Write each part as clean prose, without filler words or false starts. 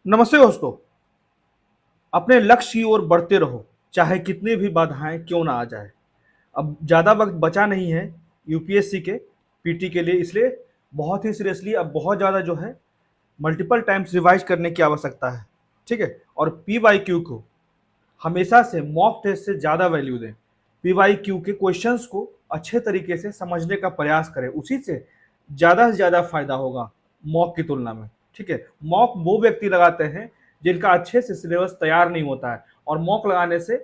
नमस्ते दोस्तों। अपने लक्ष्य की ओर बढ़ते रहो, चाहे कितनी भी बाधाएं क्यों ना आ जाए। अब ज़्यादा वक्त बचा नहीं है यूपीएससी के पीटी के लिए, इसलिए बहुत ही सीरियसली अब बहुत ज़्यादा जो है मल्टीपल टाइम्स रिवाइज करने की आवश्यकता है। ठीक है, और पी वाई क्यू को हमेशा से मॉक टेस्ट से ज़्यादा वैल्यू दें। पी वाई क्यू के क्वेश्चंस को अच्छे तरीके से समझने का प्रयास करें, उसी से ज़्यादा फायदा होगा मॉक की तुलना में। ठीक है, मॉक वो व्यक्ति लगाते हैं जिनका अच्छे से सिलेबस तैयार नहीं होता है, और मॉक लगाने से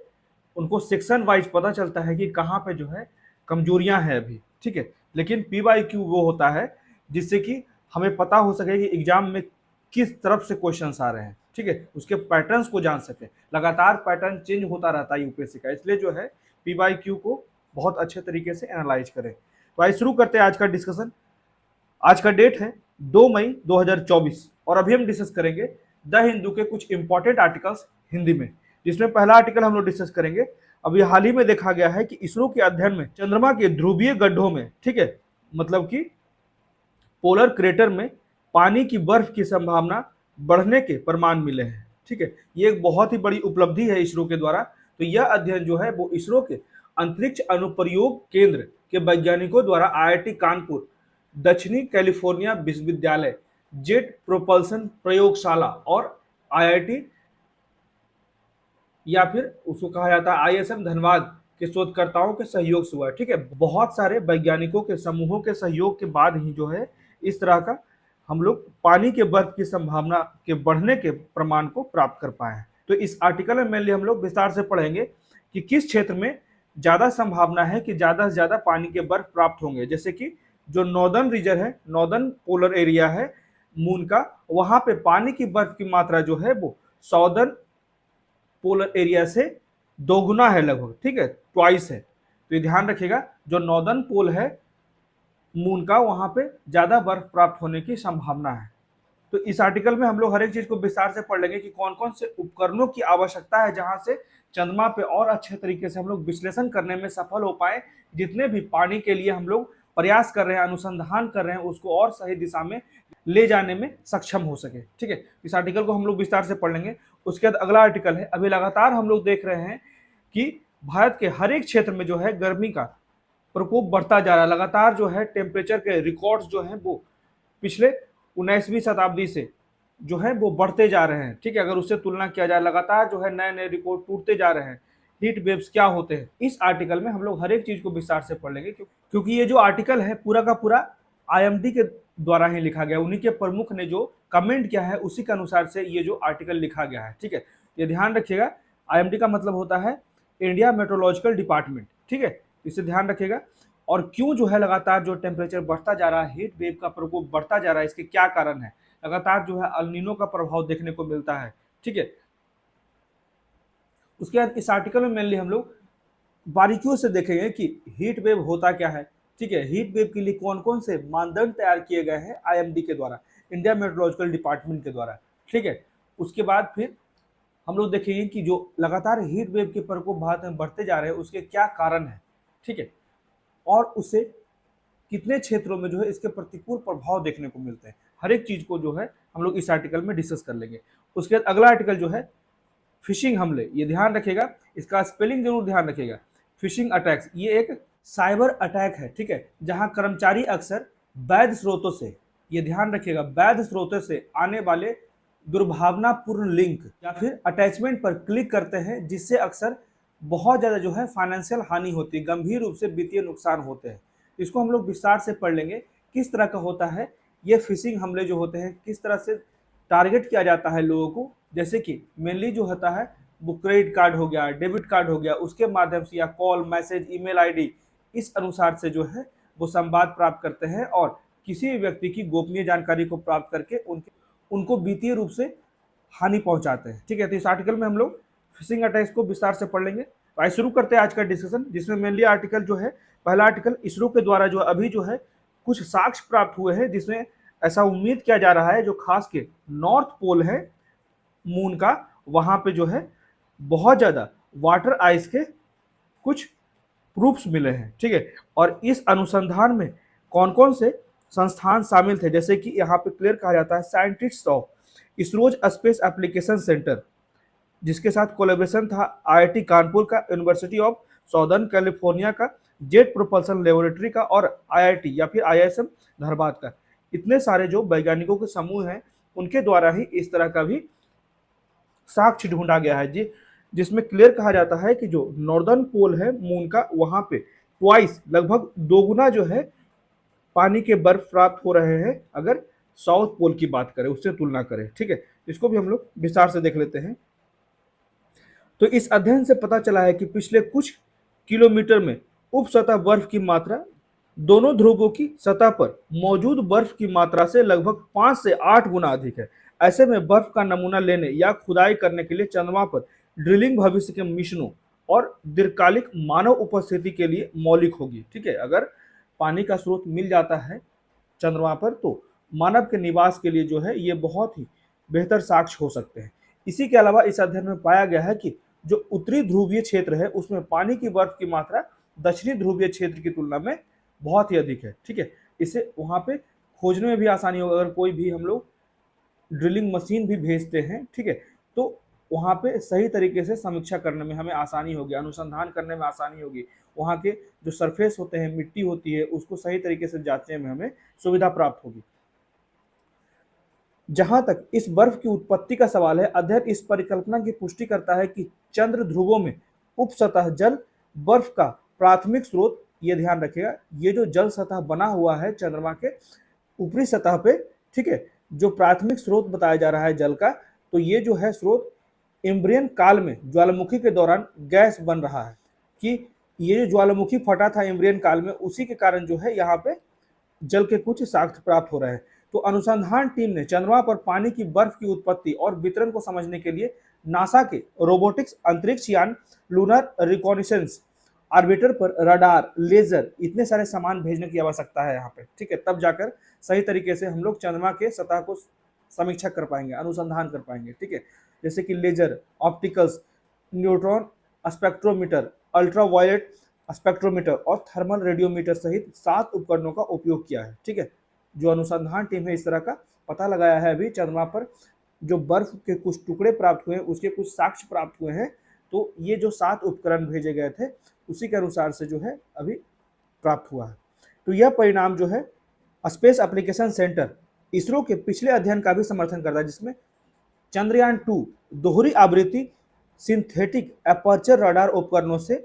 उनको सेक्शन वाइज पता चलता है कि कहाँ पे जो है कमजोरियां हैं अभी। ठीक है, लेकिन पी वाई क्यू वो होता है जिससे कि हमें पता हो सके कि एग्जाम में किस तरफ से क्वेश्चंस आ रहे हैं। ठीक है, उसके पैटर्न्स को जान सके। लगातार पैटर्न चेंज होता रहता है यूपीएससी का, इसलिए जो है पी वाई क्यू को बहुत अच्छे तरीके से एनालाइज करें। तो आइए शुरू करते हैं आज का डिस्कशन। आज का डेट है 2 मई 2024 और अभी हम डिस्कस करेंगे द हिंदू के कुछ इंपॉर्टेंट आर्टिकल्स हिंदी में, जिसमें पहला आर्टिकल हम लोग डिस्कस करेंगे। अभी हाल ही में देखा गया है कि इसरो के अध्ययन में चंद्रमा के ध्रुवीय गड्ढों में, ठीक है, मतलब कि पोलर क्रेटर में पानी की बर्फ की संभावना बढ़ने के प्रमाण मिले हैं। ठीक है, ये एक बहुत ही बड़ी उपलब्धि है इसरो के द्वारा। तो यह अध्ययन जो है वो इसरो के अंतरिक्ष अनुप्रयोग केंद्र के वैज्ञानिकों द्वारा आईआईटी कानपुर, दक्षिणी कैलिफोर्निया विश्वविद्यालय, जेट प्रोपल्सन प्रयोगशाला और आईआईटी या फिर उसको कहा जाता है आईएसएम धनबाद के शोधकर्ताओं के सहयोग से हुआ है। ठीक है, बहुत सारे वैज्ञानिकों के समूहों के सहयोग के बाद ही जो है इस तरह का हम लोग पानी के बर्फ की संभावना के बढ़ने के प्रमाण को प्राप्त कर पाए हैं। तो इस आर्टिकल में मेनली हम लोग विस्तार से पढ़ेंगे कि किस क्षेत्र में ज्यादा संभावना है कि ज्यादा से ज्यादा पानी के बर्फ प्राप्त होंगे। जैसे कि जो नॉर्दर्न रीजन है, नॉर्दर्न पोलर एरिया है मून का, वहां पे पानी की बर्फ की मात्रा जो है वो साउदर्न पोलर एरिया से दोगुना है लगभग। ठीक है, ट्वाइस है। तो ये ध्यान रखिएगा, जो नॉर्दर्न पोल है मून का, वहां पे ज्यादा बर्फ प्राप्त होने की संभावना है। तो इस आर्टिकल में हम लोग हर एक चीज को विस्तार से पढ़ लेंगे कि कौन कौन से उपकरणों की आवश्यकता है जहां से चंद्रमा पे और अच्छे तरीके से हम लोग विश्लेषण करने में सफल हो पाए। जितने भी पानी के लिए हम लोग प्रयास कर रहे हैं, अनुसंधान कर रहे हैं, उसको और सही दिशा में ले जाने में सक्षम हो सके। ठीक है, इस आर्टिकल को हम लोग विस्तार से पढ़ लेंगे। उसके बाद अगला आर्टिकल है, अभी लगातार हम लोग देख रहे हैं कि भारत के हर एक क्षेत्र में जो है गर्मी का प्रकोप बढ़ता जा रहा है। लगातार जो है टेम्परेचर के रिकॉर्ड्स जो हैं वो पिछले 19वीं शताब्दी से जो है वो बढ़ते जा रहे हैं। ठीक है, अगर उससे तुलना किया जाए, लगातार जो है नए नए रिकॉर्ड टूटते जा रहे हैं। हीट वेव्स क्या होते हैं, इस आर्टिकल में हम लोग हर एक चीज को विस्तार से पढ़ लेंगे, क्योंकि ये जो आर्टिकल है पूरा का पूरा आईएमडी के द्वारा ही लिखा गया, उन्हीं के प्रमुख ने जो कमेंट किया है उसी के अनुसार से ये जो आर्टिकल लिखा गया है। ठीक है, ये ध्यान रखिएगा, आईएमडी का मतलब होता है इंडिया मेट्रोलॉजिकल डिपार्टमेंट। ठीक है, इसे ध्यान रखिएगा। और क्यों जो है लगातार जो टेम्परेचर बढ़ता जा रहा है, हीट वेव का प्रकोप बढ़ता जा रहा है, इसके क्या कारण है। लगातार जो है अल्नीनो का प्रभाव देखने को मिलता है। ठीक है, उसके बाद इस आर्टिकल में मेनली हम लोग बारीकियों से देखेंगे कि हीट वेव होता क्या है। ठीक है, हीट वेव के लिए कौन कौन से मानदंड तैयार किए गए हैं आईएमडी के द्वारा, इंडिया मेट्रोलॉजिकल डिपार्टमेंट के द्वारा। ठीक है, उसके बाद फिर हम लोग देखेंगे कि जो लगातार हीट वेव के प्रकोप भारत में बढ़ते जा रहे हैं उसके क्या कारण है। ठीक है, और उससे कितने क्षेत्रों में जो है इसके प्रतिकूल प्रभाव देखने को मिलते हैं, हर एक चीज को जो है हम लोग इस आर्टिकल में डिस्कस कर लेंगे। उसके बाद अगला आर्टिकल जो है फिशिंग हमले, ये ध्यान रखिएगा, इसका स्पेलिंग जरूर ध्यान रखिएगा। फिशिंग अटैक्स ये एक साइबर अटैक है। ठीक है, जहां कर्मचारी अक्सर वैध स्रोतों से, ये ध्यान रखिएगा, वैध स्रोतों से आने वाले दुर्भावनापूर्ण लिंक या फिर अटैचमेंट पर क्लिक करते हैं, जिससे अक्सर बहुत ज़्यादा जो है फाइनेंशियल हानि होती है, गंभीर रूप से वित्तीय नुकसान होते हैं। इसको हम लोग विस्तार से पढ़ लेंगे किस तरह का होता है ये फिशिंग हमले जो होते हैं, किस तरह से टारगेट किया जाता है लोगों को। जैसे कि मेनली जो होता है वो क्रेडिट कार्ड हो गया, डेबिट कार्ड हो गया, उसके माध्यम से या कॉल, मैसेज, ईमेल आईडी, इस अनुसार से जो है वो संवाद प्राप्त करते हैं और किसी भी व्यक्ति की गोपनीय जानकारी को प्राप्त करके उनको वित्तीय रूप से हानि पहुंचाते हैं। ठीक है, तो इस आर्टिकल में हम लोग फिशिंग अटैक्स को विस्तार से पढ़ लेंगे। तो आइए शुरू करते हैं आज का डिस्कशन, जिसमें मेनली आर्टिकल जो है, पहला आर्टिकल इसरो के द्वारा जो अभी जो है कुछ साक्ष्य प्राप्त हुए हैं, जिसमें ऐसा उम्मीद किया जा रहा है जो खास के नॉर्थ पोल है मून का, वहां पे जो है बहुत ज्यादा वाटर आइस के कुछ प्रूफ्स मिले हैं। ठीक है, और इस अनुसंधान में कौन कौन से संस्थान शामिल थे, जैसे कि यहाँ पे क्लियर कहा जाता है scientist of ISRO's space application centre, जिसके साथ कोलैबोरेशन था आईआईटी कानपुर का, यूनिवर्सिटी ऑफ साउदर्न कैलिफोर्निया का, जेट प्रोपल्सन लेबोरेटरी का और आईआईटी या फिर आईएसएम धनबाद का। इतने सारे जो वैज्ञानिकों के समूह हैं उनके द्वारा ही इस तरह का भी साक्ष्य ढूंढा गया है जी, जिसमें क्लियर कहा जाता है कि जो नॉर्दर्न पोल है मून का, वहां पे ट्वाइस, लगभग दोगुना जो है पानी के बर्फ प्राप्त हो रहे हैं अगर साउथ पोल की बात करें, उससे तुलना करें। ठीक है, इसको भी हम लोग विस्तार से देख लेते हैं। तो इस अध्ययन से पता चला है कि पिछले कुछ किलोमीटर में उप सतह बर्फ की मात्रा दोनों ध्रुवों की सतह पर मौजूद बर्फ की मात्रा से लगभग 5 से 8 गुना अधिक है। ऐसे में बर्फ का नमूना लेने या खुदाई करने के लिए चंद्रमा पर ड्रिलिंग भविष्य के मिशनों और दीर्घकालिक मानव उपस्थिति के लिए मौलिक होगी। ठीक है, अगर पानी का स्रोत मिल जाता है चंद्रमा पर तो मानव के निवास के लिए जो है ये बहुत ही बेहतर साक्ष्य हो सकते हैं। इसी के अलावा इस अध्ययन में पाया गया है कि जो उत्तरी ध्रुवीय क्षेत्र है उसमें पानी की बर्फ की मात्रा दक्षिणी ध्रुवीय क्षेत्र की तुलना में बहुत ही अधिक है। ठीक है, इससे वहां पे खोजने में भी आसानी होगा। अगर कोई भी हम लोग ड्रिलिंग मशीन भी भेजते हैं, ठीक है, तो वहां पे सही तरीके से समीक्षा करने में हमें आसानी होगी, अनुसंधान करने में आसानी होगी। वहां के जो सरफेस होते हैं, मिट्टी होती है, उसको सही तरीके से जांचने में हमें सुविधा प्राप्त होगी। जहां तक इस बर्फ की उत्पत्ति का सवाल है, अध्ययन इस परिकल्पना की पुष्टि करता है कि चंद्र ध्रुवों में उप सतह जल बर्फ का प्राथमिक स्रोत, ये ध्यान रखिएगा, ये जो जल सतह बना हुआ है चंद्रमा के ऊपरी सतह पे, ठीक है, जो प्राथमिक स्रोत बताया जा रहा है जल का, तो ये जो है स्रोत इम्ब्रियन काल में ज्वालामुखी के दौरान गैस बन रहा है, कि ये जो ज्वालामुखी फटा था इम्ब्रियन काल में, उसी के कारण जो है यहाँ पे जल के कुछ साक्ष्य प्राप्त हो रहे हैं। तो अनुसंधान टीम ने चंद्रमा पर पानी की बर्फ की उत्पत्ति और वितरण को समझने के लिए नासा के रोबोटिक्स अंतरिक्ष यान लूनर रिकॉनिसेंस ऑर्बिटर पर रडार, लेजर, इतने सारे सामान भेजने की आवश्यकता है यहाँ पे। ठीक है, तब जाकर सही तरीके से हम लोग चंद्रमा के सतह को समीक्षा कर पाएंगे, अनुसंधान कर पाएंगे। ठीक है, जैसे कि laser, opticals, neutron spectrometer, ultraviolet spectrometer और थर्मल रेडियोमीटर सहित 7 उपकरणों का उपयोग किया है। ठीक है, जो अनुसंधान टीम है इस तरह का पता लगाया है अभी चंद्रमा पर जो बर्फ के कुछ टुकड़े प्राप्त हुए हैं, उसके कुछ साक्ष्य प्राप्त हुए हैं। तो ये जो 7 उपकरण भेजे गए थे उसी के अनुसार से जो है अभी प्राप्त हुआ है। तो यह परिणाम जो है स्पेस एप्लीकेशन सेंटर इसरो के पिछले अध्ययन का भी समर्थन करता है, जिसमें चंद्रयान 2 दोहरी आवृत्ति सिंथेटिक एपर्चर रडार उपकरणों से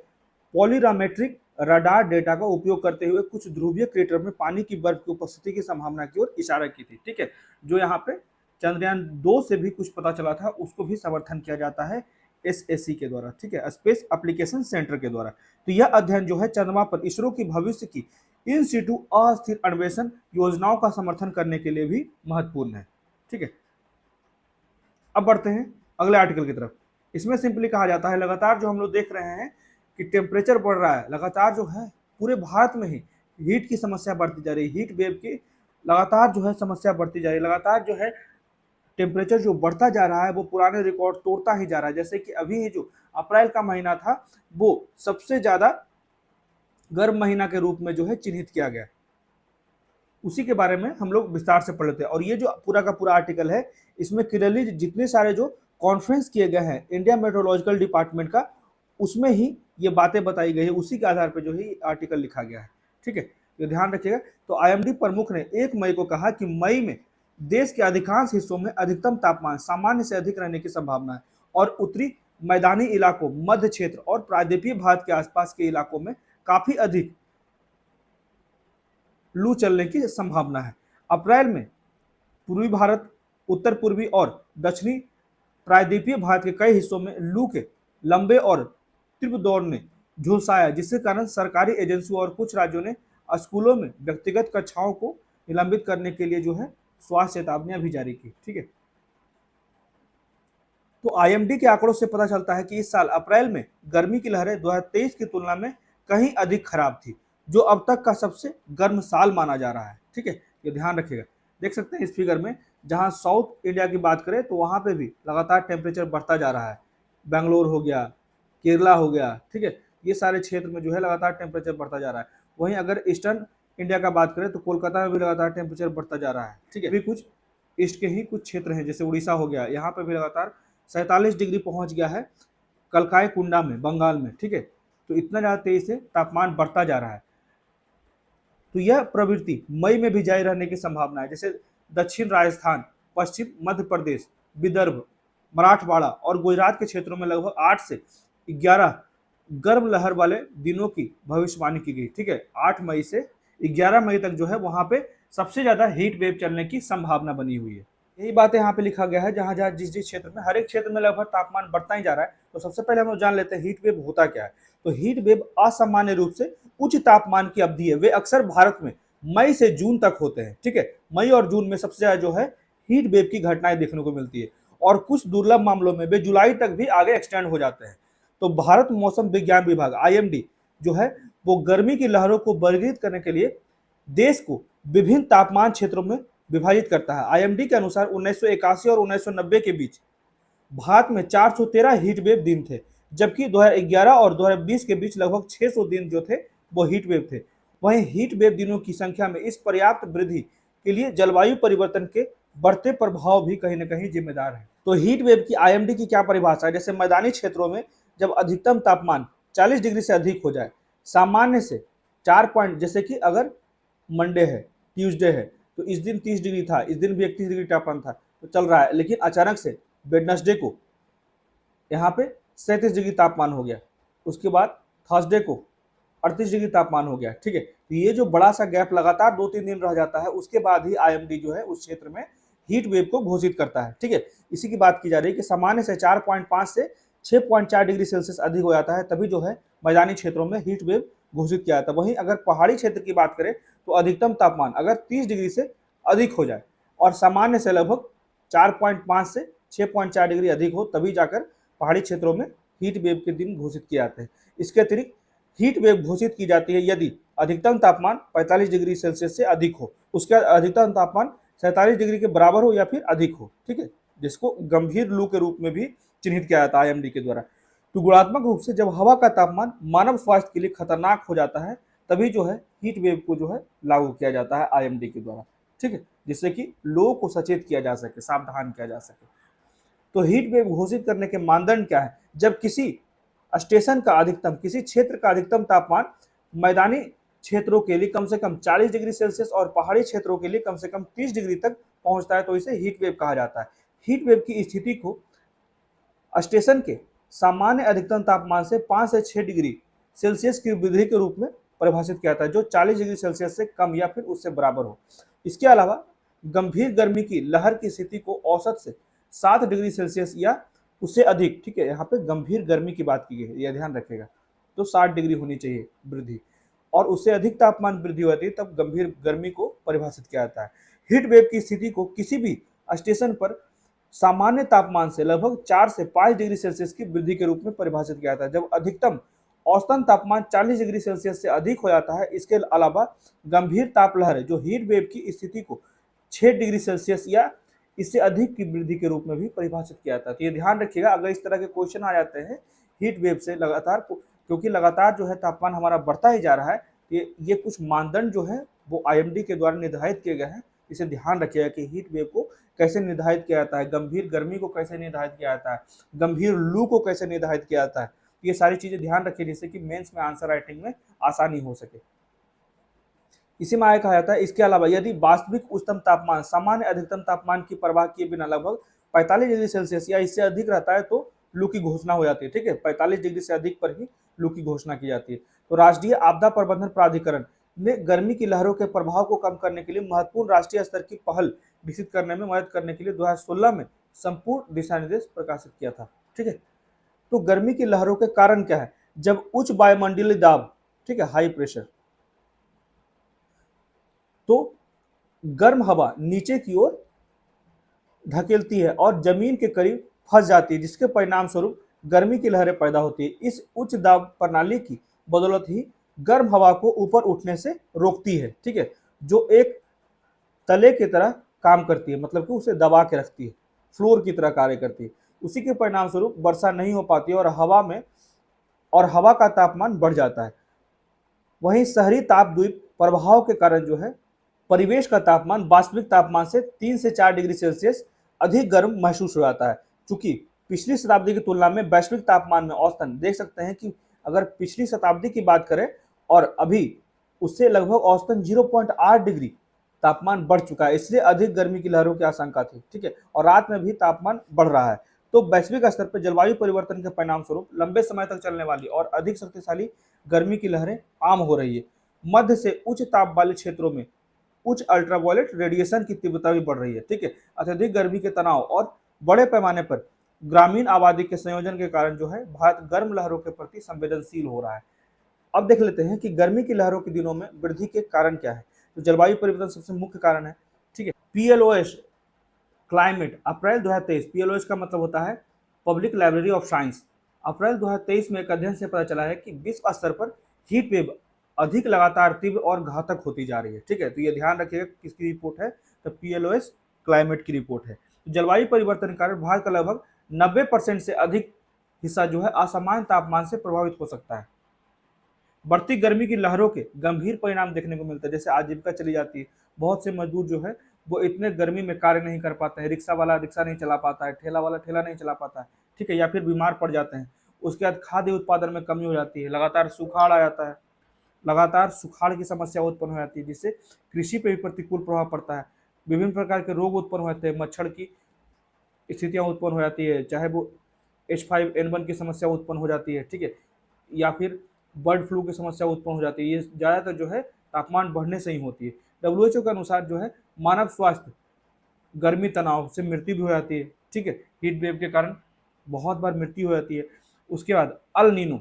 पॉलीरामेट्रिक रडार डेटा का उपयोग करते हुए कुछ ध्रुवीय क्रेटर में पानी की बर्फ की उपस्थिति की संभावना की ओर इशारा की थी। ठीक है, जो यहाँ पे चंद्रयान 2 से भी कुछ पता चला था उसको भी समर्थन किया जाता है एसएससी के द्वारा। ठीक है, स्पेस एप्लीकेशन सेंटर के द्वारा। तो यह अध्ययन जो है चंद्रमा पर इसरो की भविष्य की इन सिटू अस्थिर अन्वेषण योजनाओं का समर्थन करने के लिए भी महत्वपूर्ण है। ठीक है, अब बढ़ते हैं अगले आर्टिकल की तरफ। इसमें सिंपली कहा जाता है लगातार जो हम लोग देख रहे हैं कि टेम्परेचर बढ़ रहा है, लगातार जो है पूरे भारत में ही हीट की समस्या बढ़ती जा रही है, हीट वेव की लगातार जो है समस्या बढ़ती जा रही है, लगातार जो है टेम्परेचर जो बढ़ता जा रहा है वो पुराने रिकॉर्ड तोड़ता ही जा रहा है। जैसे कि अभी ही जो अप्रैल का महीना था वो सबसे ज्यादा गर्म महीना के रूप में जो है चिन्हित किया गया, उसी के बारे में हम लोग विस्तार से पढ़ लेते हैं। और ये जो पूरा का पूरा आर्टिकल है इसमें क्लियरली जितने सारे जो कॉन्फ्रेंस किए गए हैं इंडिया मेट्रोलॉजिकल डिपार्टमेंट का, उसमें ही ये बातें बताई गई है, उसी के आधार पर जो है आर्टिकल लिखा गया है। ठीक है, ये ध्यान रखिएगा। तो आईएमडी प्रमुख ने 1 मई को कहा कि मई में देश के अधिकांश हिस्सों में अधिकतम तापमान सामान्य से अधिक रहने की संभावना है और उत्तरी मैदानी इलाकों, मध्य क्षेत्र और प्रायद्वीपीय भारत के आसपास के इलाकों में काफी अधिक लू चलने की संभावना है। अप्रैल में पूर्वी भारत, उत्तर पूर्वी और दक्षिणी प्रायद्वीपीय भारत के कई हिस्सों में लू के लंबे और तीव्र दौर ने झुलसाया, जिसके कारण सरकारी एजेंसियों और कुछ राज्यों ने स्कूलों में व्यक्तिगत कक्षाओं को निलंबित करने के लिए जो है स्वास्थ्य चेतावनियां भी जारी की। ठीक है, तो आईएमडी के आंकड़ों से पता चलता है कि इस साल अप्रैल में गर्मी की लहरें 2023 की तुलना में कहीं अधिक खराब थी, जो अब तक का सबसे गर्म साल माना जा रहा है। ठीक है, ये ध्यान रखिएगा। देख सकते हैं इस फिगर में, जहां साउथ इंडिया की बात करें तो वहां पे भी लगातार टेम्परेचर बढ़ता जा रहा है। बेंगलोर हो गया, केरला हो गया, ठीक है, ये सारे क्षेत्र में जो है लगातार टेम्परेचर बढ़ता जा रहा है। वहीं अगर ईस्टर्न इंडिया का बात करें तो कोलकाता में भी लगातार टेम्परेचर बढ़ता जा रहा है। ठीक है, अभी कुछ ईस्ट के ही कुछ क्षेत्र हैं, जैसे उड़ीसा हो गया, यहाँ पे भी लगातार 47 डिग्री पहुंच गया है कलकाई कुंडा में, बंगाल में, ठीक है। तो इतना ज़्यादा तेजी से तापमान बढ़ता जा रहा है। तो यह प्रवृत्ति मई में भी जारी रहने की संभावना है। जैसे दक्षिण राजस्थान, पश्चिम मध्य प्रदेश, विदर्भ, मराठवाड़ा और गुजरात के क्षेत्रों में लगभग 8 से 11 गर्म लहर वाले दिनों की भविष्यवाणी की गई, ठीक है। 8 मई से 11 मई तक जो है वहां पे सबसे ज्यादा हीट वेव चलने की संभावना बनी हुई है। यही बात यहाँ पे लिखा गया है, जहां जहां जिस जिस क्षेत्र में, हर एक क्षेत्र में लगभग तापमान बढ़ता ही जा रहा है। तो सबसे पहले हम लोग जान लेते हैं हीट वेव होता क्या है। तो हीट वेव असामान्य रूप से उच्च तापमान की अवधि है। वे अक्सर भारत में मई से जून तक होते हैं, ठीक है। मई और जून में सबसे ज्यादा जो है हीट वेव की घटनाएं देखने को मिलती है, और कुछ दुर्लभ मामलों में वे जुलाई तक भी आगे एक्सटेंड हो जाते हैं। तो भारत मौसम विज्ञान विभाग IMD जो है वो गर्मी की लहरों को वर्गीकृत करने के लिए देश को विभिन्न तापमान क्षेत्रों में विभाजित करता है। IMD के अनुसार 1981 और 1990 के बीच भारत में 413 हीट वेव दिन थे, जबकि 2011 और 2020 के बीच लगभग 600 दिन जो थे वो हीट वेव थे। वहीं हीट वेव दिनों की संख्या में इस पर्याप्त वृद्धि के लिए जलवायु परिवर्तन के बढ़ते प्रभाव भी कहीं न कहीं जिम्मेदार है। तो हीट वेव की IMD की क्या परिभाषा है? जैसे मैदानी क्षेत्रों में जब अधिकतम तापमान 40 डिग्री से अधिक हो जाए, सामान्य से 4 पॉइंट, जैसे कि अगर मंडे है, ट्यूसडे है, तो इस दिन 30 डिग्री था, इस दिन भी 31 डिग्री तापमान था, तो चल रहा है, लेकिन अचानक से वेडनेसडे को यहाँ पे 37 डिग्री तापमान हो गया, उसके बाद थर्सडे को 38 डिग्री तापमान हो गया, ठीक है। तो ये जो बड़ा सा गैप लगातार 2-3 दिन रह जाता है, उसके बाद ही IMD जो है उस क्षेत्र में हीट वेव को घोषित करता है, ठीक है। इसी की बात की जा रही है कि सामान्य से 4.5 से 6.4 डिग्री सेल्सियस अधिक हो जाता है, तभी जो है मैदानी क्षेत्रों में हीट वेव घोषित किया जाता है। वहीं अगर पहाड़ी क्षेत्र की बात करें तो अधिकतम तापमान अगर 30 डिग्री से अधिक हो जाए और सामान्य से लगभग 4.5 से 6.4 डिग्री अधिक हो, तभी जाकर पहाड़ी क्षेत्रों में हीट वेव के दिन घोषित किए जाते हैं। इसके अतिरिक्त हीट वेव घोषित की जाती है यदि अधिकतम तापमान 45 डिग्री सेल्सियस से अधिक हो, उसका अधिकतम तापमान 47 डिग्री के बराबर हो या फिर अधिक हो, ठीक है, जिसको गंभीर लू के रूप में भी चिन्हित किया जाता है IMD के द्वारा। तो गुणात्मक रूप से जब हवा का तापमान मानव स्वास्थ्य के लिए खतरनाक हो जाता है, तभी जो है हीट वेव को जो है लागू किया जाता है IMD के द्वारा, ठीक है, जिससे कि लोगों को सचेत किया जा सके, सावधान किया जा सके। तो हीट वेव घोषित करने के मानदंड क्या है? जब किसी स्टेशन का अधिकतम, किसी क्षेत्र का अधिकतम तापमान मैदानी क्षेत्रों के लिए कम से कम 40 डिग्री सेल्सियस और पहाड़ी क्षेत्रों के लिए कम से कम 30 डिग्री तक पहुंचता है, तो इसे हीट वेव कहा जाता है। हीट वेव की स्थिति को स्टेशन के सामान्य अधिकतम तापमान से 5 से 6 डिग्री सेल्सियस की वृद्धि के रूप में परिभाषित किया जाता है, जो 40 डिग्री सेल्सियस से कम या फिर उससे बराबर हो। इसके अलावा गंभीर गर्मी की लहर की स्थिति को औसत से 7 डिग्री सेल्सियस या उससे अधिक, ठीक है, यहाँ पे गंभीर गर्मी की बात की गई है, यह ध्यान रखेगा, तो 60 डिग्री होनी चाहिए वृद्धि, और उससे अधिक तापमान वृद्धि होती है तब गंभीर गर्मी को परिभाषित किया जाता है। हीट वेव की स्थिति को किसी भी स्टेशन पर सामान्य तापमान से लगभग 4 से 5 डिग्री सेल्सियस की वृद्धि के रूप में परिभाषित किया जाता है, जब अधिकतम औसतन तापमान 40 डिग्री सेल्सियस से अधिक हो जाता है। इसके अलावा गंभीर ताप लहर जो हीट वेव की स्थिति को 6 डिग्री सेल्सियस या इससे अधिक की वृद्धि के रूप में भी परिभाषित किया जाता है। तो ये ध्यान रखिएगा, अगर इस तरह के क्वेश्चन आ जाते हैं हीट वेव से लगातार, क्योंकि लगातार जो है तापमान हमारा बढ़ता ही जा रहा है, ये कुछ मानदंड जो है वो IMD के द्वारा निर्धारित किए गए हैं। इसे ध्यान रखिएगा कि हीट वेव को कैसे निर्धारित किया जाता है, गंभीर गर्मी को कैसे निर्धारित किया जाता है, गंभीर लू को कैसे निर्धारित किया जाता है। ये सारी चीजें ध्यान रखिए, जिससे कि मेंस में आंसर राइटिंग में आसानी हो सके। इसी में आगे कहा जाता है, इसके अलावा यदि वास्तविक उच्चतम तापमान सामान्य अधिकतम तापमान की परवाह किए बिना लगभग 45 डिग्री सेल्सियस या इससे अधिक रहता है तो लू की घोषणा हो जाती है, ठीक है। 45 डिग्री से अधिक पर ही लू की घोषणा की जाती है। तो राष्ट्रीय आपदा प्रबंधन प्राधिकरण ने गर्मी की लहरों के प्रभाव को कम करने के लिए महत्वपूर्ण राष्ट्रीय स्तर की पहल विकसित करने में मदद करने के लिए 2016 में संपूर्ण दिशा निर्देश प्रकाशित किया था, ठीक है। तो गर्मी की लहरों के कारण क्या है? जब उच्च वायुमंडलीय दाब, ठीक है, हाई प्रेशर, तो गर्म हवा नीचे की ओर धकेलती है और जमीन के करीब फंस जाती है, जिसके परिणाम स्वरूप गर्मी की लहरें पैदा होती है। इस उच्च दाब प्रणाली की बदौलत ही गर्म हवा को ऊपर उठने से रोकती है, ठीक है, जो एक तले की तरह काम करती है, मतलब कि उसे दबा के रखती है, फ्लोर की तरह कार्य करती है। उसी के परिणाम स्वरूप वर्षा नहीं हो पाती है और हवा का तापमान बढ़ जाता है। वहीं शहरी तापद्वीप प्रभाव के कारण जो है परिवेश का तापमान वास्तविक तापमान से 3 से 4 डिग्री सेल्सियस अधिक गर्म महसूस हो जाता है। चूंकि पिछली शताब्दी की तुलना में वैश्विक तापमान में औसतन देख सकते हैं कि अगर पिछली शताब्दी की बात करें और अभी उससे लगभग औसतन 0.8 डिग्री तापमान बढ़ चुका है, इसलिए अधिक गर्मी की लहरों की आशंका थी। ठीक है, और रात में भी तापमान बढ़ रहा है। तो वैश्विक स्तर पर जलवायु परिवर्तन के परिणाम स्वरूप लंबे समय तक चलने वाली और अधिक शक्तिशाली गर्मी की लहरें आम हो रही है। मध्य से उच्च ताप वाले क्षेत्रों में उच्च अल्ट्रावायलेट रेडिएशन की तीव्रता भी बढ़ रही है। ठीक है, अत्यधिक गर्मी के तनाव और बड़े पैमाने पर ग्रामीण आबादी के संयोजन के कारण जो है भारत गर्म लहरों के प्रति संवेदनशील हो रहा है। अब देख लेते हैं कि गर्मी की लहरों के दिनों में वृद्धि के कारण क्या है। तो जलवायु परिवर्तन सबसे मुख्य कारण है। ठीक है, पीएलओएस क्लाइमेट अप्रैल 2023, पीएलओएस का मतलब होता है पब्लिक लाइब्रेरी ऑफ साइंस। अप्रैल 2023 में एक अध्ययन से पता चला है कि विश्व स्तर पर हीट वेव अधिक लगातार तीव्र और घातक होती जा रही है। ठीक है, तो ये ध्यान रखिएगा किसकी रिपोर्ट है, तो पीएलओएस क्लाइमेट की रिपोर्ट है। जलवायु परिवर्तन के कारण भारत का लगभग 90% से अधिक हिस्सा जो है असामान्य तापमान से प्रभावित हो सकता है। बढ़ती गर्मी की लहरों के गंभीर परिणाम देखने को मिलते हैं, जैसे आजीविका चली जाती है। बहुत से मजदूर जो है वो इतने गर्मी में कार्य नहीं कर पाते हैं, रिक्शा वाला रिक्शा नहीं चला पाता है, ठेला वाला ठेला नहीं चला पाता है। ठीक है, या फिर बीमार पड़ जाते हैं। उसके बाद खाद्य उत्पादन में कमी हो जाती है, लगातार सुखाड़ आ जाता है, लगातार सुखाड़ की समस्या उत्पन्न हो जाती है, जिससे कृषि पर भी प्रतिकूल प्रभाव पड़ता है। विभिन्न प्रकार के रोग उत्पन्न हो जाते हैं, मच्छर की स्थितियाँ उत्पन्न हो जाती है, चाहे वो H5N1 की समस्या उत्पन्न हो जाती है। ठीक है, या फिर बर्ड फ्लू की समस्या उत्पन्न हो जाती है। ये ज़्यादातर जो है तापमान बढ़ने से ही होती है। WHO के अनुसार जो है मानव स्वास्थ्य गर्मी तनाव से मृत्यु भी हो जाती है। ठीक है, हीट वेव के कारण बहुत बार मृत्यु हो जाती है। उसके बाद अल नीनो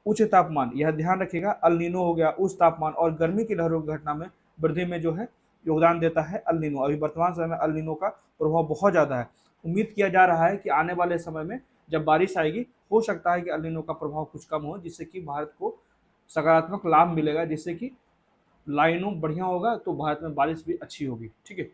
उच्च तापमान, यह ध्यान रखिएगा, अल नीनो हो गया उच्च तापमान और गर्मी की लहरों की घटना में वृद्धि में जो है योगदान देता है अल नीनो। अभी वर्तमान समय में अल नीनो का प्रभाव बहुत ज़्यादा है। उम्मीद किया जा रहा है कि आने वाले समय में जब बारिश आएगी हो सकता है कि अल नीनो का प्रभाव कुछ कम हो, जिससे कि भारत को सकारात्मक लाभ मिलेगा, जिससे कि लाइनों बढ़िया होगा तो भारत में बारिश भी अच्छी होगी। ठीक है,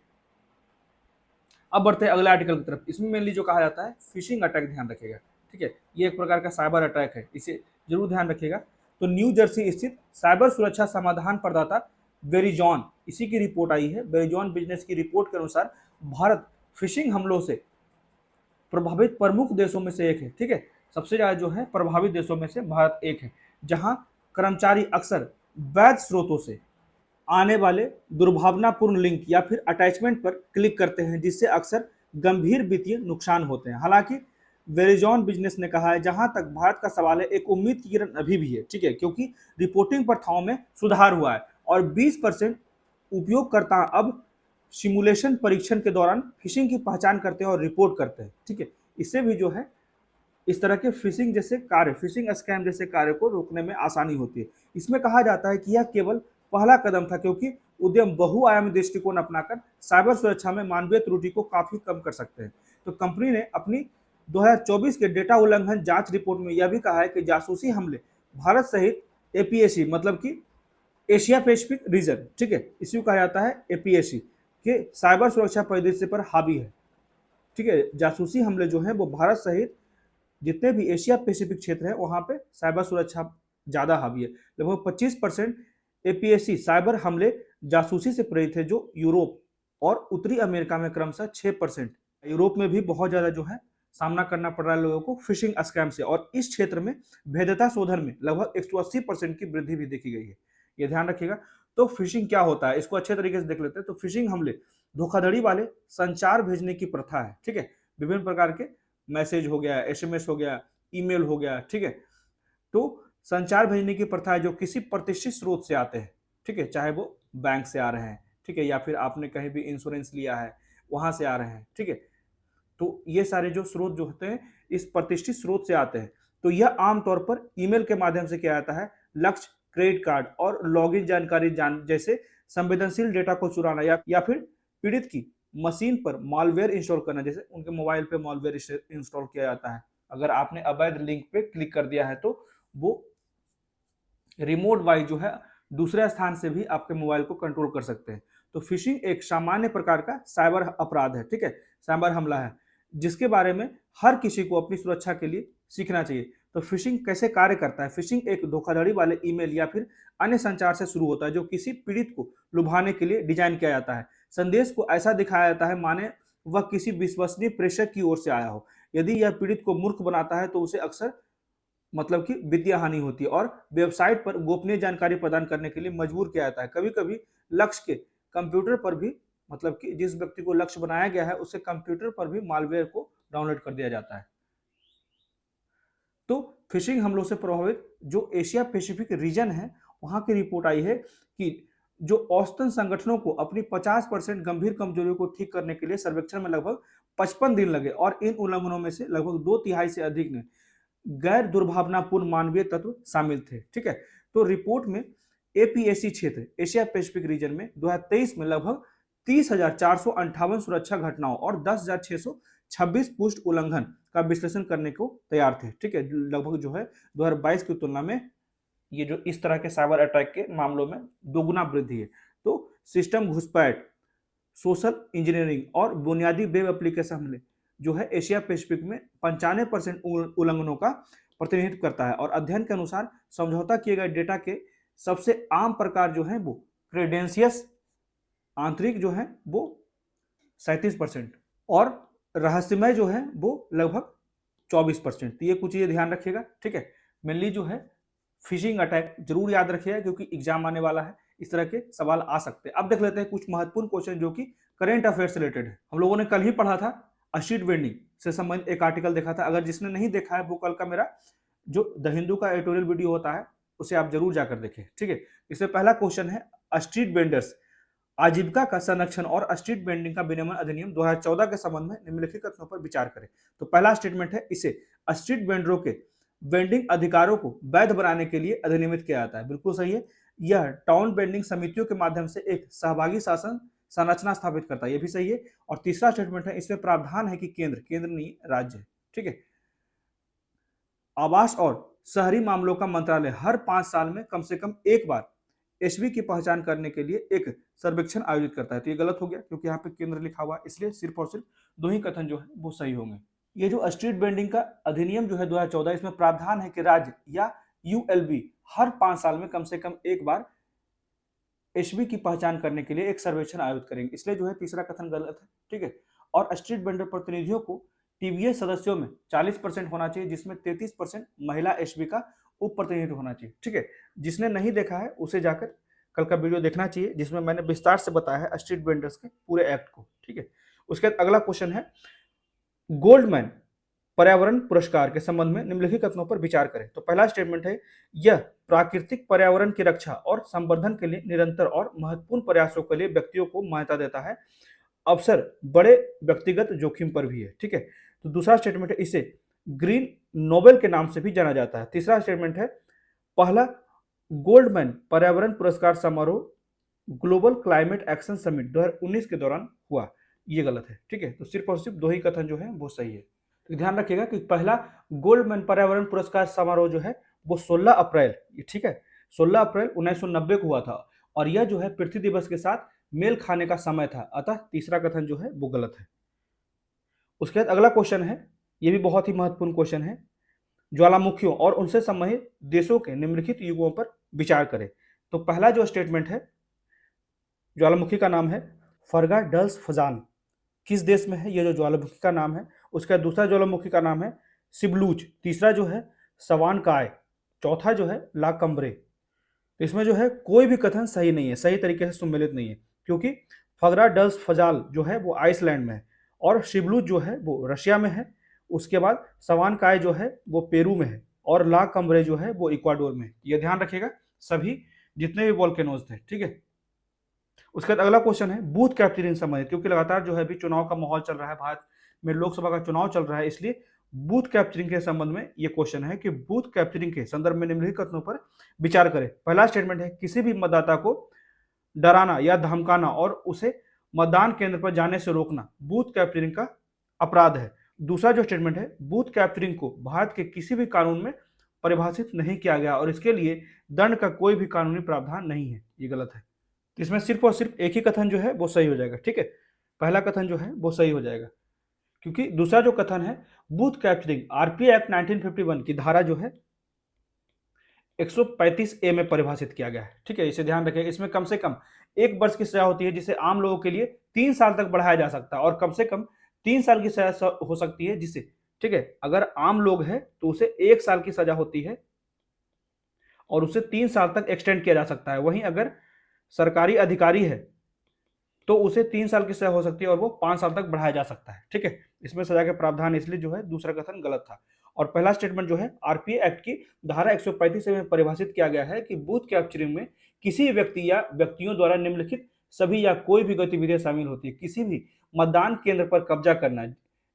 अब बढ़ते हैं अगले आर्टिकल की तरफ। इसमें मेनली जो कहा जाता है फिशिंग अटैक, ध्यान रखिएगा। ठीक है, ये एक प्रकार का साइबर अटैक है, इसे जरूर ध्यान रखिएगा। तो न्यू जर्सी स्थित साइबर सुरक्षा समाधान प्रदाता वेरिजॉन, इसी की रिपोर्ट आई है। वेरिजॉन बिजनेस की रिपोर्ट के अनुसार भारत फिशिंग हमलों से प्रभावित प्रमुख देशों में से एक है। ठीक है, सबसे ज्यादा जो है प्रभावित देशों में से भारत एक है, जहां कर्मचारी अक्सर वैध स्रोतों से आने वाले दुर्भावनापूर्ण लिंक या फिर अटैचमेंट पर क्लिक करते हैं, जिससे अक्सर गंभीर वित्तीय नुकसान होते हैं। हालांकि वेरिजॉन बिजनेस ने कहा है, जहां तक भारत का सवाल है, एक उम्मीद की किरण अभी भी है। ठीक है, क्योंकि रिपोर्टिंग प्रथाओं में सुधार हुआ है और 20% उपयोगकर्ता अब सिमुलेशन परीक्षण के दौरान फिशिंग की पहचान करते हैं और रिपोर्ट करते हैं। ठीक है, इससे भी जो है इस तरह के फिशिंग जैसे कार्य, फिशिंग स्कैम जैसे कार्य को रोकने में आसानी होती है। इसमें कहा जाता है कि यह केवल पहला कदम था, क्योंकि उद्यम बहुआयामी दृष्टिकोण अपनाकर साइबर सुरक्षा में मानवीय त्रुटि को काफी कम कर सकते हैं। तो कंपनी ने अपनी 2024 के डेटा उल्लंघन जांच रिपोर्ट में यह भी कहा है कि जासूसी हमले भारत सहित एपीएसी मतलब कि एशिया पैसिफिक रीजन, ठीक है, इसी को कहा जाता है एपीएसी, के साइबर सुरक्षा परिदृश्य पर हावी है। ठीक है, जासूसी हमले जो हैं वो भारत सहित जितने भी एशिया पैसिफिक क्षेत्र है वहां पे साइबर सुरक्षा ज्यादा हावी है। लगभग 25% एपीएसी साइबर हमले जासूसी से प्रेरित है, जो यूरोप और उत्तरी अमेरिका में क्रमशः 6%। यूरोप में भी बहुत ज्यादा जो है सामना करना पड़ रहा है लोगों को फिशिंग स्कैम से, और इस क्षेत्र में भेद्यता शोधन में लगभग 180% की वृद्धि भी देखी गई है। ये ध्यान रखिएगा। तो फिशिंग क्या होता है, इसको अच्छे तरीके से देख लेते हैं। तो फिशिंग हमले धोखाधड़ी वाले संचार भेजने की प्रथा है। ठीक है, विभिन्न प्रकार के मैसेज हो गया, एसएमएस हो गया, ईमेल हो गया। ठीक है, तो संचार भेजने की प्रथा है जो किसी प्रतिष्ठित स्रोत से आते हैं। ठीक है, चाहे वो बैंक से आ रहे हैं, ठीक है, या फिर आपने कहीं भी इंश्योरेंस लिया है वहां से आ रहे हैं। ठीक है, तो ये सारे जो स्रोत जो होते हैं इस प्रतिष्ठित स्रोत से आते हैं। तो यह आमतौर पर ईमेल के माध्यम से किया जाता है। लक्ष्य क्रेडिट कार्ड और लॉगिन जानकारी जैसे संवेदनशील डेटा को चुराना या फिर पीड़ित की मशीन पर मालवेयर इंस्टॉल करना, जैसे उनके मोबाइल पे मालवेयर इंस्टॉल किया जाता है। अगर आपने अवैध लिंक पे क्लिक कर दिया है तो वो रिमोट वाइज जो है दूसरे स्थान से भी आपके मोबाइल को कंट्रोल कर सकते हैं। तो फिशिंग एक सामान्य प्रकार का साइबर अपराध है। ठीक है, साइबर हमला है जिसके बारे में हर किसी को अपनी सुरक्षा के लिए सीखना चाहिए। तो फिशिंग कैसे कार्य करता है? फिशिंग एक धोखाधड़ी वाले ईमेल या फिर अन्य संचार से शुरू होता है जो किसी पीड़ित को लुभाने के लिए डिजाइन किया जाता है। संदेश को ऐसा दिखाया जाता है माने वह किसी विश्वसनीय प्रेषक की ओर से आया हो। यदि यह पीड़ित को मूर्ख बनाता है तो उसे अक्सर मतलब कि वित्तीय हानि होती है और वेबसाइट पर गोपनीय जानकारी प्रदान करने के लिए मजबूर किया जाता है। कभी कभी लक्ष्य के कंप्यूटर पर भी मतलब कि जिस व्यक्ति को लक्ष्य बनाया गया है उसके कंप्यूटर पर भी मालवेयर को डाउनलोड कर दिया जाता है। तो फिशिंग हमलों से प्रभावित जो एशिया पैसिफिक रीजन है वहां की रिपोर्ट आई है कि जो औसतन संगठनों को अपनी 50% गंभीर कमजोरियों को ठीक करने के लिए सर्वेक्षण में लगभग 55 दिन लगे और इन उल्लंघनों में से लगभग 2/3 से अधिक ने गैर दुर्भावनापूर्ण मानवीय तत्व शामिल थे। ठीक है, तो रिपोर्ट में एपीएसी क्षेत्र एशिया पैसिफिक रीजन में 2023 में लगभग 30,458 सुरक्षा घटनाओं और 10,626 पुष्ट उल्लंघन का विश्लेषण करने को तैयार थे। ठीक है, लगभग जो है 2022 की तुलना में ये जो इस तरह के साइबर अटैक के मामलों में दोगुना वृद्धि है। तो सिस्टम घुसपैठ, सोशल इंजीनियरिंग और बुनियादी वेब एप्लीकेशन हमले जो है एशिया पैसिफिक में 95% उल्लंघनों का प्रतिनिधित्व करता है और अध्ययन के अनुसार समझौता किए गए डेटा के सबसे आम प्रकार जो है वो क्रेडेंशियस आंतरिक जो है वो 37% और रहस्यमय जो है वो लगभग 24%। तो ये कुछ चीजें ध्यान रखिएगा। ठीक है, मेनली जो है फिशिंग अटैक जरूर याद रखिएगा क्योंकि एग्जाम आने वाला है, इस तरह के सवाल आ सकते हैं। अब देख लेते हैं कुछ महत्वपूर्ण क्वेश्चन जो कि करेंट अफेयर से रिलेटेड है। हम लोगों ने कल ही पढ़ा था स्ट्रीट वेंडिंग से संबंधित एक आर्टिकल देखा था। अगर जिसने नहीं देखा है वो कल का मेरा जो द हिंदू का एडिटोरियल वीडियो होता है उसे आप जरूर जाकर देखें। ठीक है, इसमें पहला क्वेश्चन है स्ट्रीट वेंडर्स आजीविका का संरक्षण और स्ट्रीट वेंडिंग का विनियमन अधिनियम 2014 के संबंध में निम्नलिखित कथनों पर विचार करें। तो पहला स्टेटमेंट है इसे स्ट्रीट वेंडरों के वेंडिंग अधिकारों को वैध बनाने के लिए अधिनियमित किया जाता है। बिल्कुल सही है, यह टाउन वेंडिंग समितियों के माध्यम से एक सहभागी शासन संरचना स्थापित करता है, यह भी सही है। और तीसरा स्टेटमेंट है इसमें प्रावधान है कि केंद्र नहीं राज्य है। ठीक है, आवास और शहरी मामलों का मंत्रालय हर 5 साल में कम से कम एक बार एचबी की पहचान करने के लिए एक सर्वेक्षण आयोजित करता है। तो ये गलत हो गया क्योंकि यहाँ पे केंद्र लिखा हुआ है, इसलिए सिर्फ और सिर्फ दो ही कथन जो है वो सही होंगे। ये जो स्ट्रीट वेंडिंग का अधिनियम जो है 2014, इसमें प्रावधान है कि राज्य या यूएलबी हर 5 साल में कम से कम एक बार एचबी की पहचान करने के लिए एक सर्वेक्षण आयोजित करेंगे, इसलिए जो है तीसरा कथन गलत है। ठीक है, और स्ट्रीट वेंडर प्रतिनिधियों को टीवीएस सदस्यों में 40% होना चाहिए जिसमें 33% महिला एचबी का उप प्रतिनिधित्व होना चाहिए। ठीक है, जिसने नहीं देखा है उसे जाकर कल का वीडियो देखना चाहिए जिसमें मैंने विस्तार से बताया है स्ट्रीट वेंडर्स के पूरे एक्ट को। ठीक है, उसके बाद अगला क्वेश्चन है गोल्डमैन पर्यावरण पुरस्कार के संबंध में निम्नलिखित कथनों पर विचार करें। तो पहला स्टेटमेंट है यह प्राकृतिक पर्यावरण की रक्षा और संवर्धन के लिए निरंतर और महत्वपूर्ण प्रयासों के लिए व्यक्तियों को मान्यता देता है, अवसर बड़े व्यक्तिगत जोखिम पर भी है। ठीक है, तो दूसरा स्टेटमेंट है इसे ग्रीन नोबेल के नाम से भी जाना जाता है। तीसरा स्टेटमेंट है पहला गोल्डमैन पर्यावरण पुरस्कार समारोह ग्लोबल क्लाइमेट एक्शन समिट 2019 के दौरान हुआ, ये गलत है। ठीक है, तो सिर्फ और सिर्फ दो ही कथन जो है वो सही है। तो ध्यान रखिएगा कि पहला गोल्डमैन पर्यावरण पुरस्कार समारोह जो है वो 16 अप्रैल, ठीक है, 16 अप्रैल 1990 को हुआ था और यह जो है पृथ्वी दिवस के साथ मेल खाने का समय था, अतः तीसरा कथन जो है वो गलत है। उसके बाद अगला क्वेश्चन है, यह भी बहुत ही महत्वपूर्ण क्वेश्चन है, ज्वालामुखियों और उनसे संबंधित देशों के निम्नलिखित युगों पर विचार करें। तो पहला जो स्टेटमेंट है, ज्वालामुखी का नाम है फरगा डल्स फजान, किस देश में है यह जो ज्वालामुखी का नाम है। उसका दूसरा ज्वालामुखी का नाम है सिबलूच, तीसरा जो है सवानकाय, चौथा जो है ला कम्ब्रे। तो इसमें जो है कोई भी कथन सही नहीं है, सही तरीके से सम्मिलित नहीं है, क्योंकि फगरा डल्स फजाल जो है वो आइसलैंड में है और शिबलूच जो है वो रशिया में है। उसके बाद सवानकाय जो है वो पेरू में है और ला कम्ब्रे जो है वो इक्वाडोर में है। यह ध्यान रखिएगा, सभी जितने भी वोल्केनोज थे। ठीक है, उसके बाद अगला क्वेश्चन है बूथ कैप्चरिंग संबंधित, क्योंकि लगातार जो है अभी चुनाव का माहौल चल रहा है, भारत में लोकसभा का चुनाव चल रहा है, इसलिए बूथ कैप्चरिंग के संबंध में यह क्वेश्चन है कि बूथ कैप्चरिंग के संदर्भ में निम्नलिखित कथनों पर विचार करें। पहला स्टेटमेंट है किसी भी मतदाता को डराना या धमकाना और उसे मतदान केंद्र पर जाने से रोकना बूथ कैप्चरिंग का अपराध है। दूसरा जो स्टेटमेंट है बूथ कैप्चरिंग को भारत के किसी भी कानून में परिभाषित नहीं किया गया और इसके लिए दंड का कोई भी कानूनी प्रावधान नहीं है, ये गलत है। इसमें सिर्फ और सिर्फ एक ही कथन जो है वो सही हो जाएगा। ठीक है, पहला कथन जो है वो सही हो जाएगा, क्योंकि दूसरा जो कथन है, बूथ कैप्चरिंग आरपी एक्ट 1951 की धारा जो है 135A में परिभाषित किया गया है। ठीक है, इसे ध्यान रखिएगा। इसमें कम से कम 1 वर्ष की सजा होती है, जिसे आम लोगों के लिए 3 साल तक बढ़ाया जा सकता है, और कम से कम 3 साल की सजा हो सकती है, जिसे, ठीक है, अगर आम लोग है तो उसे 1 साल की सजा होती है और उसे 3 साल तक एक्सटेंड किया जा सकता है। वहीं अगर सरकारी अधिकारी है तो उसे 3 साल की सजा हो सकती है और वो 5 साल तक बढ़ाया जा सकता है। ठीक है, इसमें सजा के प्रावधान, इसलिए जो है दूसरा कथन गलत था। और पहला स्टेटमेंट जो है आरपीए एक्ट की धारा 135 में परिभाषित किया गया है कि बूथ कैप्चरिंग में किसी व्यक्ति या व्यक्तियों द्वारा निम्नलिखित सभी या कोई भी गतिविधियां शामिल होती है। किसी भी मतदान केंद्र पर कब्जा करना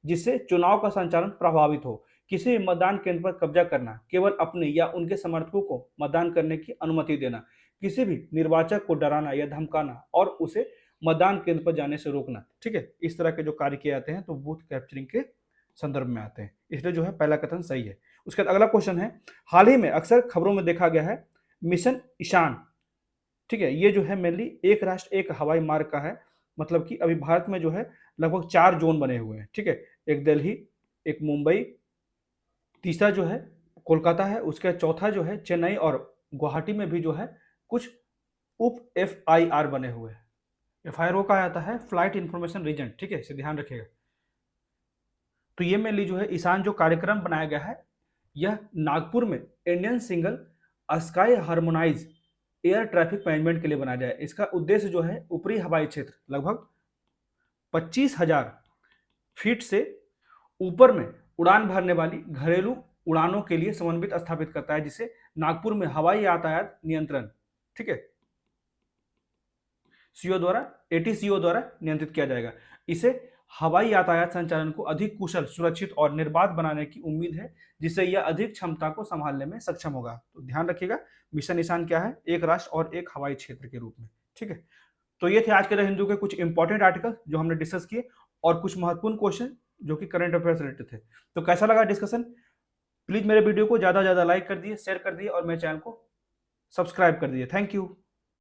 जिससे चुनाव का संचालन प्रभावित हो, किसी भी मतदान केंद्र पर कब्जा करना, केवल अपने या उनके समर्थकों को मतदान करने की अनुमति देना, किसी भी निर्वाचक को डराना या धमकाना और उसे मतदान केंद्र पर जाने से रोकना। ठीक है, इस तरह के जो कार्य किए जाते हैं तो बूथ कैप्चरिंग के संदर्भ में आते हैं, इसलिए जो है पहला कथन सही है। उसके बाद अगला क्वेश्चन है, हाल ही में अक्सर खबरों में देखा गया है मिशन ईशान। ठीक है, ये जो है मेनली एक राष्ट्र एक हवाई मार्ग का है, मतलब कि अभी भारत में जो है लगभग 4 जोन बने हुए हैं। ठीक है, एक दिल्ली, एक मुंबई, तीसरा जो है कोलकाता है, उसके चौथा जो है चेन्नई, और गुवाहाटी में भी जो है कुछ उप FIR बने हुए हैं। FIR का आता है फ्लाइट इंफॉर्मेशन रीजन। ठीक है, इसे ध्यान रखिएगा। तो ये मेनली जो है ईशान जो कार्यक्रम बनाया गया है, यह नागपुर में Indian single sky harmonise air traffic management के लिए बनाया जाए। इसका उद्देश्य जो है ऊपरी हवाई क्षेत्र लगभग 25,000 फीट से ऊपर में उड़ान भरने वाली घरेलू उड़ानों के लिए समन्वित स्थापित करता है, जिसे नागपुर में हवाई यातायात नियंत्रण, ठीक है, ATCO द्वारा नियंत्रित किया जाएगा। इसे हवाई यातायात संचालन को अधिक कुशल, सुरक्षित और निर्बाध बनाने की उम्मीद है, जिससे यह अधिक क्षमता को संभालने में सक्षम होगा। तो ध्यान रखिएगा, मिशन ईशान क्या है, एक राष्ट्र और एक हवाई क्षेत्र के रूप में। ठीक है, तो ये थे आज के द हिंदू के कुछ इंपॉर्टेंट आर्टिकल जो हमने डिस्कस किए, और कुछ महत्वपूर्ण क्वेश्चन जो कि करंट अफेयर से रिलेटेड थे। तो कैसा लगा डिस्कशन? प्लीज मेरे वीडियो को ज्यादा से ज्यादा लाइक कर दिए, शेयर कर दिए और मेरे चैनल को सब्सक्राइब कर दिए। Thank you.